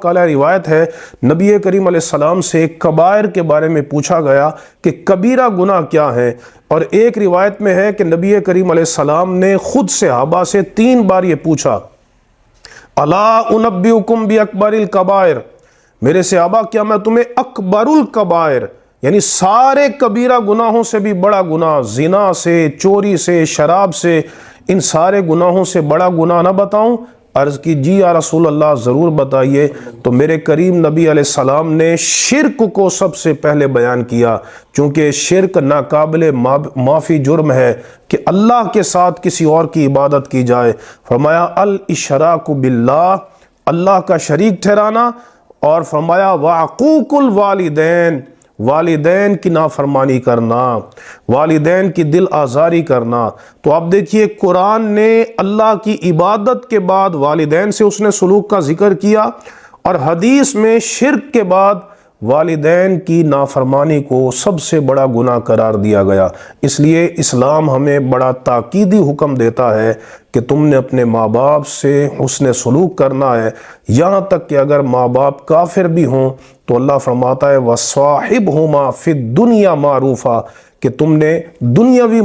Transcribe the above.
काला रिवायत है, नबी करीम अलैहिस्सलाम से कबायर के बारे में पूछा गया कि कबीरा गुनाह क्या है। और एक रिवायत में है कि नबी करीम अलैहिस्सलाम ने खुद सहाबा से 3 बार ये पूछा, अला उनब्बिउकुम बि अकबरिल कबायर, मेरे सहाबा क्या मैं तुम्हें अकबरुल कबायर यानी सारे कबीरा गुनाहों से भी बड़ा गुनाह, जिना से, चोरी से, शराब से, इन सारे गुनाहों से बड़ा गुनाह ना बताऊं? अर्ज़ की जी या रसूल अल्लाह ज़रूर बताइए। तो मेरे करीम नबी अलैहिस्सलाम ने शिरक को सबसे पहले बयान किया, चूँकि शिरक नाकाबिले माफ़ी जुर्म है कि अल्लाह के साथ किसी और की इबादत की जाए। फरमाया अल इशराकु बिल्लाह, अल्लाह का शरीक ठहराना, और फरमाया वाक़ूकुल वालिदैन, वालिदैन की नाफरमानी करना, वालिदैन की दिल आज़ारी करना। तो आप देखिए कुरान ने अल्लाह की इबादत के बाद वालिदैन से उसने सलूक का जिक्र किया, और हदीस में शिर्क के बाद वालिदैन की नाफरमानी को सबसे बड़ा गुनाह करार दिया गया। इसलिए इस्लाम हमें बड़ा ताकीदी हुक्म देता है कि तुमने अपने माँ बाप से हुस्न सलूक करना है, यहाँ तक कि अगर माँ बाप काफिर भी हों तो अल्लाह फरमाता है वस्वाहिबहुमा फिद दुनिया मारूफा, कि तुमने दुनियावी